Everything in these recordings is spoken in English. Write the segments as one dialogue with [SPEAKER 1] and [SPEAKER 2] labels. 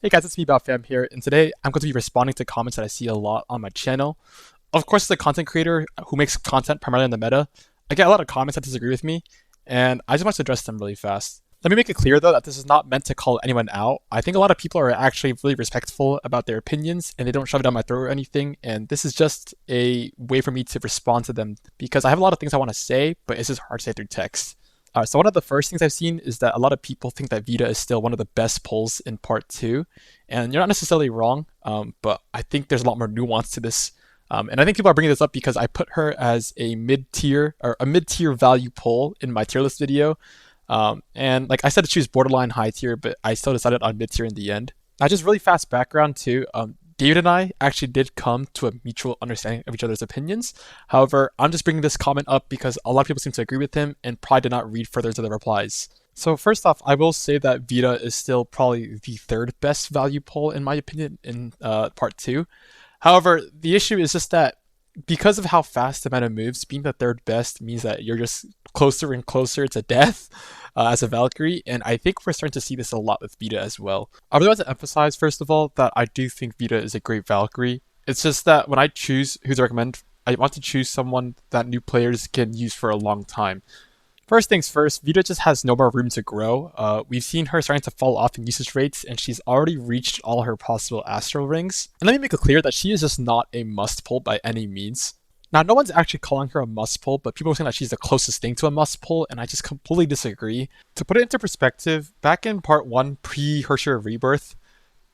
[SPEAKER 1] Hey guys, it's me, Fam here, and today I'm going to be responding to comments that I see a lot on my channel. Of course, as a content creator who makes content primarily on the meta, I get a lot of comments that disagree with me, and I just want to address them really fast. Let me make it clear though that this is not meant to call anyone out. I think a lot of people are actually really respectful about their opinions, and they don't shove it down my throat or anything, and this is just a way for me to respond to them, because I have a lot of things I want to say, but it's just hard to say through text. So one of the first things I've seen is that a lot of people think that Vita is still one of the best pulls in part 2, and you're not necessarily wrong, but I think there's a lot more nuance to this. And I think people are bringing this up because I put her as a mid-tier or a mid-tier value pull in my tier list video. And like I said, she was borderline high tier, but I still decided on mid tier in the end. Now, just really fast background too. David and I actually did come to a mutual understanding of each other's opinions. However, I'm just bringing this comment up because a lot of people seem to agree with him and probably did not read further into the replies. So first off, I will say that Vita is still probably the third best value pull in my opinion in part 2. However, the issue is just that because of how fast the meta moves, being the third best means that you're just closer and closer to death as a Valkyrie, and I think we're starting to see this a lot with Vita as well. I really want to emphasize, first of all, that I do think Vita is a great Valkyrie. It's just that when I choose who to recommend, I want to choose someone that new players can use for a long time. First things first, Vita just has no more room to grow. We've seen her starting to fall off in usage rates, and she's already reached all her possible Astral Rings. And let me make it clear that she is just not a must pull by any means. Now, no one's actually calling her a must pull, but people are saying that she's the closest thing to a must pull, and I just completely disagree. To put it into perspective, back in part 1 pre-Herrscher Rebirth,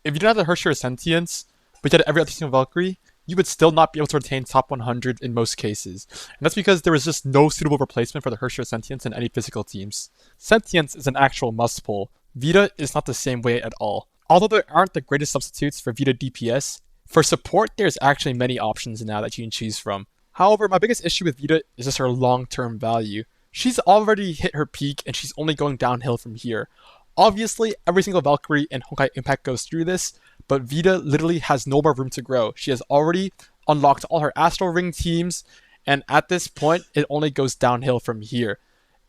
[SPEAKER 1] if you didn't have the Herrscher Sentience, but you had every other single Valkyrie, you would still not be able to retain top 100 in most cases. And that's because there was just no suitable replacement for the Herrscher Sentience in any physical teams. Sentience is an actual must pull. Vita is not the same way at all. Although there aren't the greatest substitutes for Vita DPS, for support there's actually many options now that you can choose from. However, my biggest issue with Vita is just her long-term value. She's already hit her peak and she's only going downhill from here. Obviously, every single Valkyrie in Honkai Impact goes through this, but Vita literally has no more room to grow. She has already unlocked all her Astral Ring teams, and at this point, it only goes downhill from here.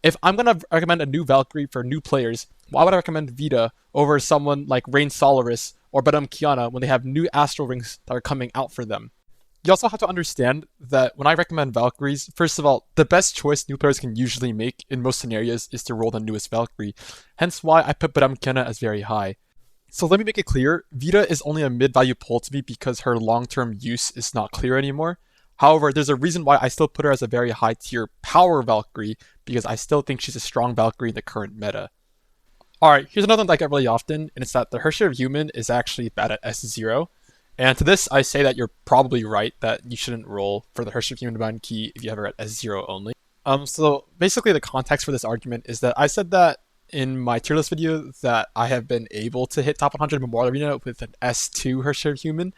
[SPEAKER 1] If I'm going to recommend a new Valkyrie for new players, why would I recommend Vita over someone like Rain Solaris or Bedam Kiana when they have new Astral Rings that are coming out for them? You also have to understand that when I recommend Valkyries, first of all, the best choice new players can usually make in most scenarios is to roll the newest Valkyrie, hence why I put Bedam Kiana as very high. So let me make it clear, Vita is only a mid-value pull to me because her long-term use is not clear anymore. However, there's a reason why I still put her as a very high-tier power Valkyrie, because I still think she's a strong Valkyrie in the current meta. Alright, here's another one that I get really often, and it's that the Herrscher Human is actually bad at S0. And to this, I say that you're probably right that you shouldn't roll for the Herrscher Human Divine Key if you have her at S0 only. So basically the context for this argument is that I said that in my tier list video that I have been able to hit top 100 Memorial Arena with an S2 Herrscher Human,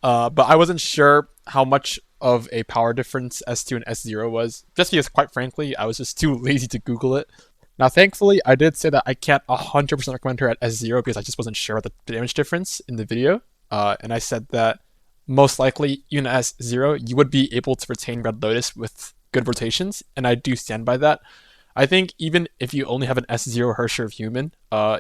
[SPEAKER 1] but I wasn't sure how much of a power difference S2 and S0 was, just because quite frankly, I was just too lazy to Google it. Now thankfully, I did say that I can't 100% recommend her at S0 because I just wasn't sure about the damage difference in the video. And I said that most likely, even at S0, you would be able to retain Red Lotus with good rotations, and I do stand by that. I think even if you only have an S0 Herrscher Human,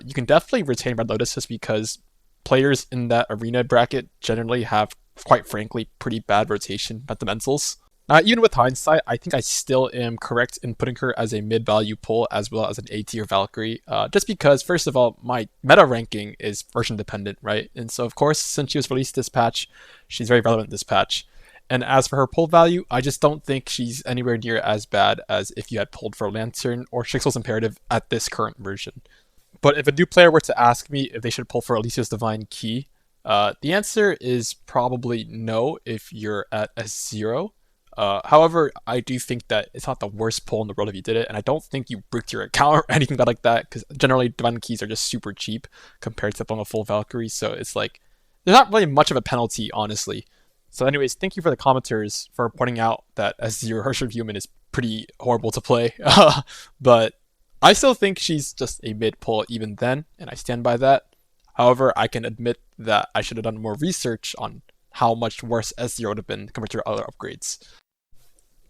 [SPEAKER 1] you can definitely retain Red Lotus just because players in that arena bracket generally have, quite frankly, pretty bad rotation fundamentals. Even with hindsight, I think I still am correct in putting her as a mid-value pull as well as an A-tier Valkyrie, just because, first of all, my meta ranking is version dependent, right? And so, of course, since she was released this patch, she's very relevant this patch. And as for her pull value, I just don't think she's anywhere near as bad as if you had pulled for Lantern or Shixel's Imperative at this current version. But if a new player were to ask me if they should pull for Alicia's Divine Key, the answer is probably no if you're at S0. However, I do think that it's not the worst pull in the world if you did it, and I don't think you bricked your account or anything like that, because generally Divine Keys are just super cheap compared to pulling a full Valkyrie, so it's like, there's not really much of a penalty, honestly. So anyways, thank you for the commenters for pointing out that S0 Herrscher Human is pretty horrible to play, but I still think she's just a mid pull even then, and I stand by that. However, I can admit that I should have done more research on how much worse S0 would have been compared to her other upgrades.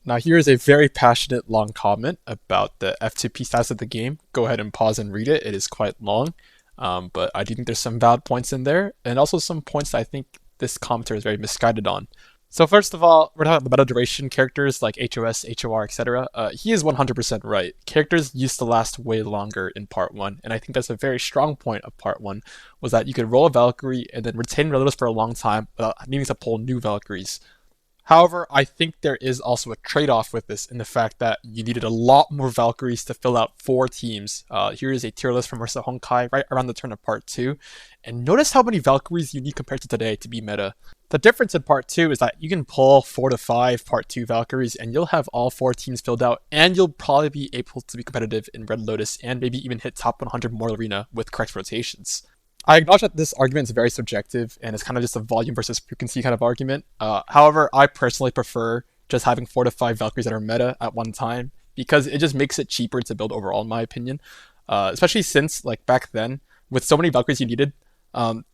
[SPEAKER 1] Now here is a very passionate long comment about the F2P status of the game. Go ahead and pause and read it, it is quite long. But I do think there's some valid points in there, and also some points that I think this commenter is very misguided on. So first of all, we're talking about the meta duration characters like HOS, HOR, etc. He is 100% right. Characters used to last way longer in Part 1, and I think that's a very strong point of Part 1, was that you could roll a Valkyrie and then retain relatives for a long time without needing to pull new Valkyries. However, I think there is also a trade-off with this in the fact that you needed a lot more Valkyries to fill out 4 teams. Here is a tier list from Marcel Honkai right around the turn of Part 2, and notice how many Valkyries you need compared to today to be meta. The difference in Part 2 is that you can pull 4 to 5 Part 2 Valkyries and you'll have all 4 teams filled out, and you'll probably be able to be competitive in Red Lotus and maybe even hit top 100 Mortal Arena with correct rotations. I acknowledge that this argument is very subjective and it's kind of just a volume versus frequency kind of argument. However, I personally prefer just having 4 to 5 Valkyries that are meta at one time because it just makes it cheaper to build overall, in my opinion. Especially since, like, back then, with so many Valkyries you needed,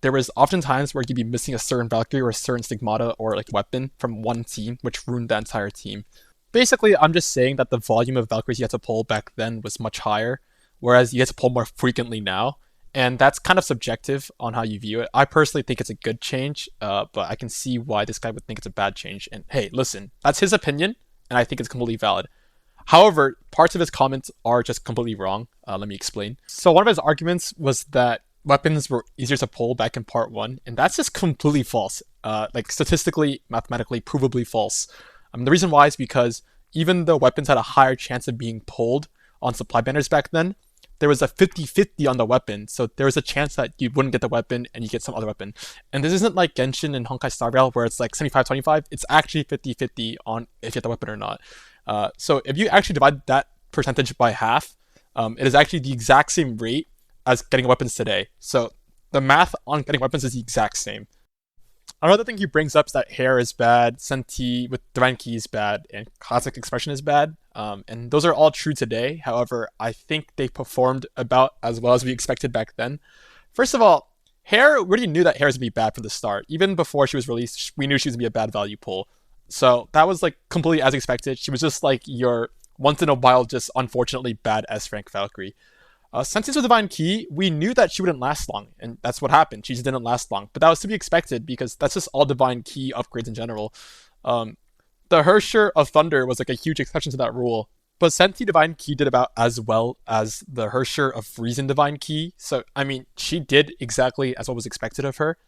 [SPEAKER 1] there was often times where you'd be missing a certain Valkyrie or a certain Stigmata or like weapon from one team, which ruined the entire team. Basically, I'm just saying that the volume of Valkyries you had to pull back then was much higher, whereas you get to pull more frequently now. And that's kind of subjective on how you view it. I personally think it's a good change, but I can see why this guy would think it's a bad change. And hey, listen, that's his opinion, and I think it's completely valid. However, parts of his comments are just completely wrong. Let me explain. So one of his arguments was that weapons were easier to pull back in Part 1, and that's just completely false. Like statistically, mathematically, provably false. The reason why is because even though weapons had a higher chance of being pulled on supply banners back then, there was a 50-50 on the weapon, so there was a chance that you wouldn't get the weapon and you get some other weapon. And this isn't like Genshin and Honkai Star Rail where it's like 75-25, it's actually 50-50 on if you get the weapon or not. So if you actually divide that percentage by half, it is actually the exact same rate as getting weapons today. So the math on getting weapons is the exact same. Another thing he brings up is that hair is bad, Senti with Divine Key is bad, and Classic Expression is bad. And those are all true today. However, I think they performed about as well as we expected back then. First of all, hair, we already knew that hair was going to be bad from the start. Even before she was released, we knew she was going to be a bad value pull. So that was like completely as expected. She was just like your once in a while, just unfortunately bad S rank Valkyrie. Since it's a Divine Key, we knew that she wouldn't last long, and that's what happened. She just didn't last long, but that was to be expected because that's just all Divine Key upgrades in general. The Hersher of Thunder was like a huge exception to that rule, but Senti Divine Key did about as well as the Hersher of Reason Divine Key, so I mean, she did exactly as what was expected of her.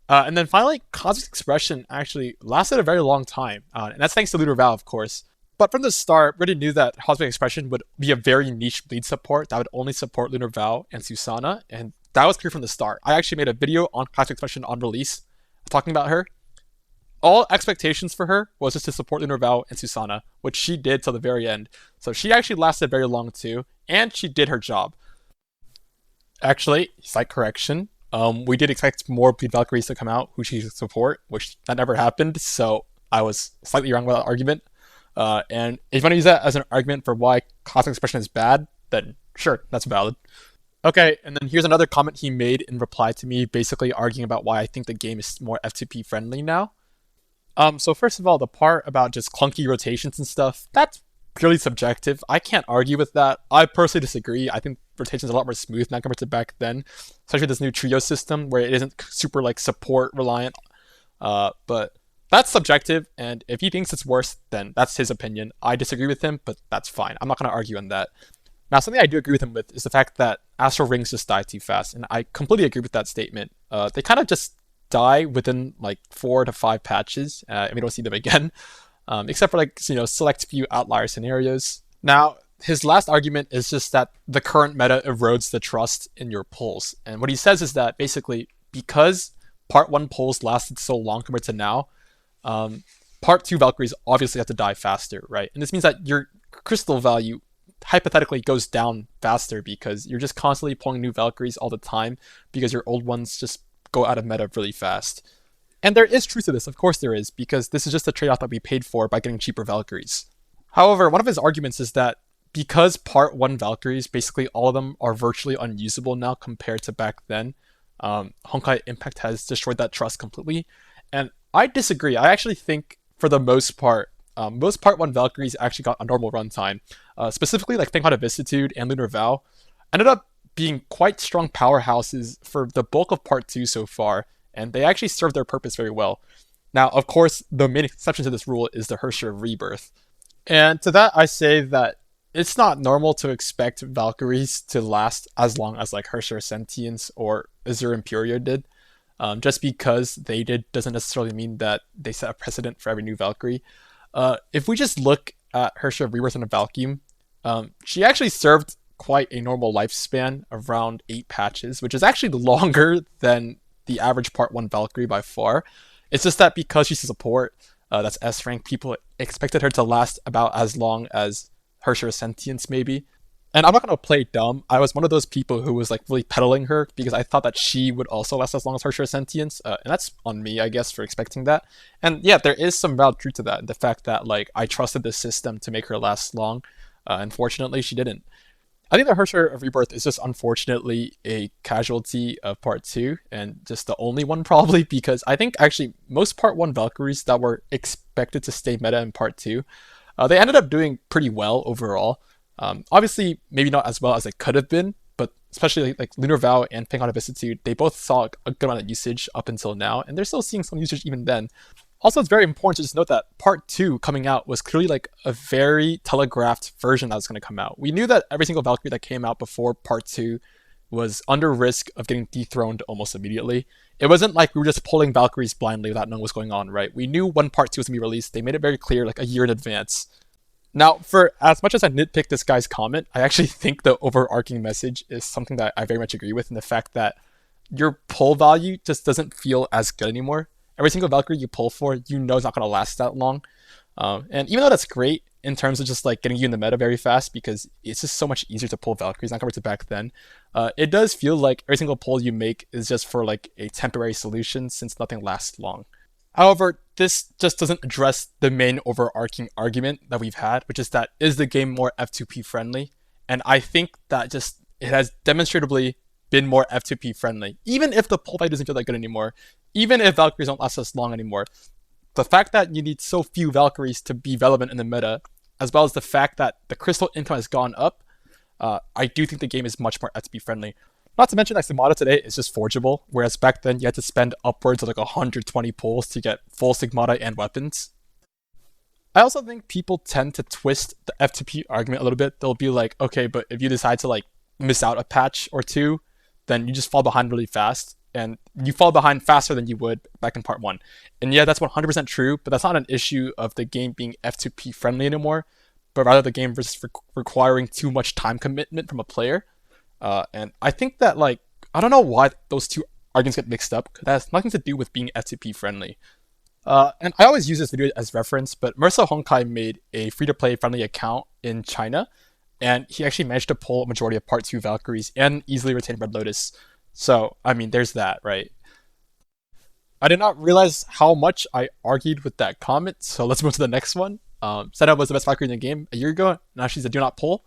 [SPEAKER 1] And then finally, Cosmic Expression actually lasted a very long time, and that's thanks to Lunar Vow, of course. But from the start, we already knew that Cosmic Expression would be a very niche bleed support that would only support Lunar Vow and Susanna, and that was clear from the start. I actually made a video on Cosmic Expression on release talking about her. All expectations for her was just to support Lunar Vow and Susanna, which she did till the very end. So she actually lasted very long too, and she did her job. Actually, slight correction. We did expect more Bleed Valkyries to come out who she should support, which that never happened, so I was slightly wrong with that argument. And if you want to use that as an argument for why Cosmic Expression is bad, then sure, that's valid. Okay, and then here's another comment he made in reply to me, basically arguing about why I think the game is more F2P friendly now. So first of all, the part about just clunky rotations and stuff, that's purely subjective. I can't argue with that. I personally disagree. I think rotations are a lot more smooth now compared to back then, especially this new trio system where it isn't super like support reliant. But that's subjective, and if he thinks it's worse, then that's his opinion. I disagree with him, but that's fine. I'm not going to argue on that. Now, something I do agree with him with is the fact that Astral Rings just die too fast, and I completely agree with that statement. They kind of just die within like 4 to 5 patches, and we don't see them again, except for like, select few outlier scenarios. Now, his last argument is just that the current meta erodes the trust in your pulls, and what he says is that basically because Part 1 pulls lasted so long compared to now, Part 2 Valkyries obviously have to die faster, right? And this means that your crystal value hypothetically goes down faster because you're just constantly pulling new Valkyries all the time because your old ones just go out of meta really fast. And there is truth to this, of course there is, because this is just a trade-off that we paid for by getting cheaper Valkyries. However, one of his arguments is that because Part 1 Valkyries, basically all of them are virtually unusable now compared to back then, Honkai Impact has destroyed that trust completely. And I disagree. I actually think, for the most part, most Part 1 Valkyries actually got a normal runtime. Specifically, like Think Out of Vicissitude and Lunar Vow ended up being quite strong powerhouses for the bulk of part two so far, and they actually serve their purpose very well. Now, of course, the main exception to this rule is the Hersher Rebirth. And to that, I say that it's not normal to expect Valkyries to last as long as like Hersher Sentience or Azure Imperio did. Just because they did doesn't necessarily mean that they set a precedent for every new Valkyrie. If we just look at Hersher Rebirth and a Valkyrie, she actually served quite a normal lifespan, around 8 patches, which is actually longer than the average Part 1 Valkyrie by far. It's just that because she's a support, that's S rank, people expected her to last about as long as Hersher Sentience, maybe. And I'm not gonna play dumb. I was one of those people who was like really peddling her because I thought that she would also last as long as Hersher Sentience, and that's on me, I guess, for expecting that. And yeah, there is some valid truth to that. The fact that like I trusted the system to make her last long. Unfortunately, she didn't. I think the Hersher of Rebirth is just unfortunately a casualty of Part 2, and just the only one probably, because I think actually most Part 1 Valkyries that were expected to stay meta in Part 2, they ended up doing pretty well overall. Obviously, maybe not as well as they could have been, but especially like Lunar Vow and Pink Heart of Vicissitude, they both saw a good amount of usage up until now, and they're still seeing some usage even then. Also, it's very important to just note that Part 2 coming out was clearly like a very telegraphed version that was going to come out. We knew that every single Valkyrie that came out before Part 2 was under risk of getting dethroned almost immediately. It wasn't like we were just pulling Valkyries blindly without knowing what's going on, right? We knew when Part 2 was going to be released. They made it very clear like a year in advance. Now, for as much as I nitpick this guy's comment, I actually think the overarching message is something that I very much agree with, in the fact that your pull value just doesn't feel as good anymore. Every single Valkyrie you pull for, you know, it's not going to last that long. And even though that's great in terms of just like getting you in the meta very fast, because it's just so much easier to pull Valkyries not compared to back then, it does feel like every single pull you make is just for like a temporary solution, since nothing lasts long. However, this just doesn't address the main overarching argument that we've had, which is that is the game more F2P friendly? And I think that just it has demonstrably been more F2P friendly. Even if the pull fight doesn't feel that good anymore, even if Valkyries don't last as long anymore, the fact that you need so few Valkyries to be relevant in the meta, as well as the fact that the crystal income has gone up, I do think the game is much more F2P friendly. Not to mention that Sigmata today is just forgeable, whereas back then you had to spend upwards of like 120 pulls to get full Sigmata and weapons. I also think people tend to twist the F2P argument a little bit. They'll be like, okay, but if you decide to like miss out a patch or two, then you just fall behind really fast, and you fall behind faster than you would back in Part 1. And yeah, that's 100% true, but that's not an issue of the game being F2P friendly anymore, but rather the game just requiring too much time commitment from a player. And I think that, like, I don't know why those two arguments get mixed up, because that has nothing to do with being F2P friendly. And I always use this video as reference, but Mersa Honkai made a free-to-play friendly account in China, and he actually managed to pull a majority of Part 2 Valkyries and easily retain Red Lotus. So, I mean, there's that, right? I did not realize how much I argued with that comment, so let's move to the next one. Senna was the best Valkyrie in the game a year ago, now she's a do not pull.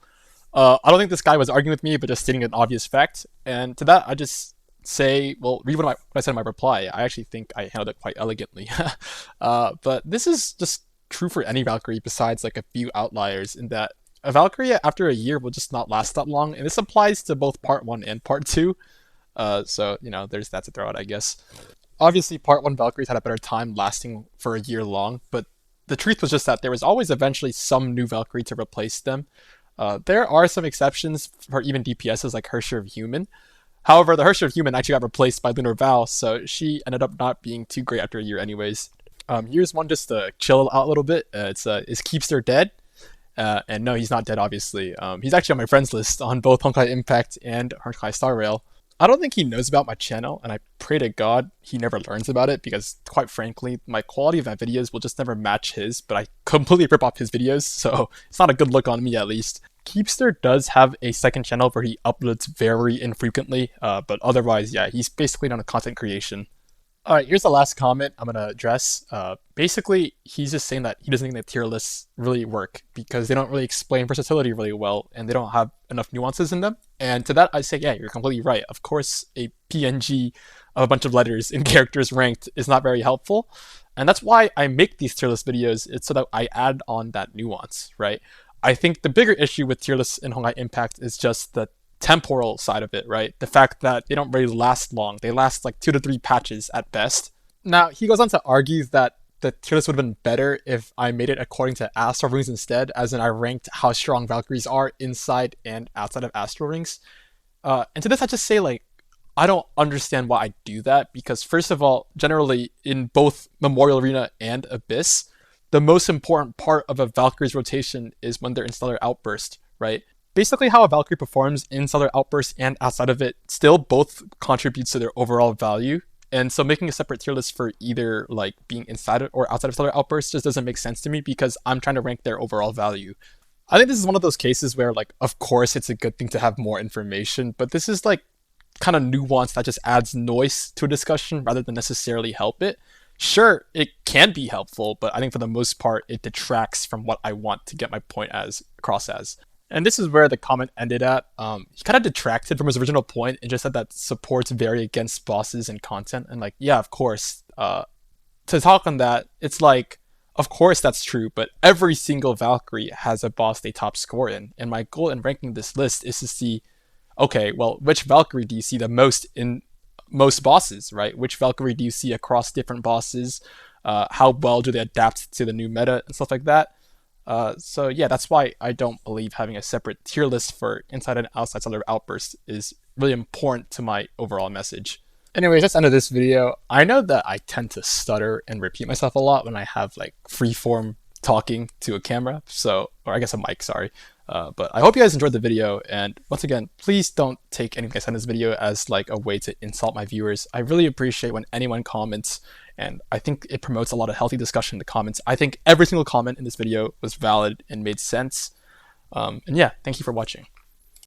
[SPEAKER 1] I don't think this guy was arguing with me, but just stating an obvious fact. And to that, I just say, well, read what I said in my reply. I actually think I handled it quite elegantly. But this is just true for any Valkyrie besides like a few outliers, in that a Valkyrie after a year will just not last that long. And this applies to both Part 1 and Part 2. So, you know, there's that to throw out, I guess. Obviously, Part 1 Valkyries had a better time lasting for a year long, but the truth was just that there was always eventually some new Valkyrie to replace them. There are some exceptions for even DPSs like Hersher of Human. However, the Hersher of Human actually got replaced by Lunar Vow, so she ended up not being too great after a year anyways. Here's one just to chill out a little bit. Is Keebster dead? And no, he's not dead, obviously. He's actually on my friends list on both Honkai Impact and Honkai Star Rail. I don't think he knows about my channel, and I pray to God he never learns about it, because quite frankly, my quality of my videos will just never match his, but I completely rip off his videos, so it's not a good look on me at least. Keebster does have a second channel where he uploads very infrequently, but otherwise, yeah, he's basically done a content creation. Alright, here's the last comment I'm going to address. Basically, he's just saying that he doesn't think that tier lists really work because they don't really explain versatility really well, and they don't have enough nuances in them. And to that, I say, yeah, you're completely right. Of course, a PNG of a bunch of letters and characters ranked is not very helpful. And that's why I make these tier list videos. It's so that I add on that nuance, right? I think the bigger issue with tier lists in Honkai Impact is just that temporal side of it, right? The fact that they don't really last long. They last like 2 to 3 patches at best. Now, he goes on to argue that the tier list would have been better if I made it according to Astral Rings instead, as in I ranked how strong Valkyries are inside and outside of Astral Rings. And to this, I just say, like, I don't understand why I do that, because first of all, generally in both Memorial Arena and Abyss, the most important part of a Valkyrie's rotation is when they're in Stellar Outburst, right? Basically, how a Valkyrie performs in Stellar Outburst and outside of it still both contributes to their overall value. And so making a separate tier list for either like being inside or outside of Stellar Outburst just doesn't make sense to me, because I'm trying to rank their overall value. I think this is one of those cases where, like, of course it's a good thing to have more information, but this is like kind of nuance that just adds noise to a discussion rather than necessarily help it. Sure, it can be helpful, but I think for the most part, it detracts from what I want to get my point as across as. And this is where the comment ended at. He kind of detracted from his original point and just said that supports vary against bosses and content. And like, yeah, of course. To talk on that, it's like, of course that's true, but every single Valkyrie has a boss they top score in. And my goal in ranking this list is to see, okay, well, which Valkyrie do you see the most in most bosses, right? Which Valkyrie do you see across different bosses? How well do they adapt to the new meta and stuff like that? So yeah, that's why I don't believe having a separate tier list for inside and outside Stellar Outburst is really important to my overall message. Anyways, that's the end of this video. I know that I tend to stutter and repeat myself a lot when I have like freeform talking to a camera, so, or I guess a mic, sorry. But I hope you guys enjoyed the video, and once again, please don't take anything I said in this video as like a way to insult my viewers. I really appreciate when anyone comments, and I think it promotes a lot of healthy discussion in the comments. I think every single comment in this video was valid and made sense. And yeah, thank you for watching.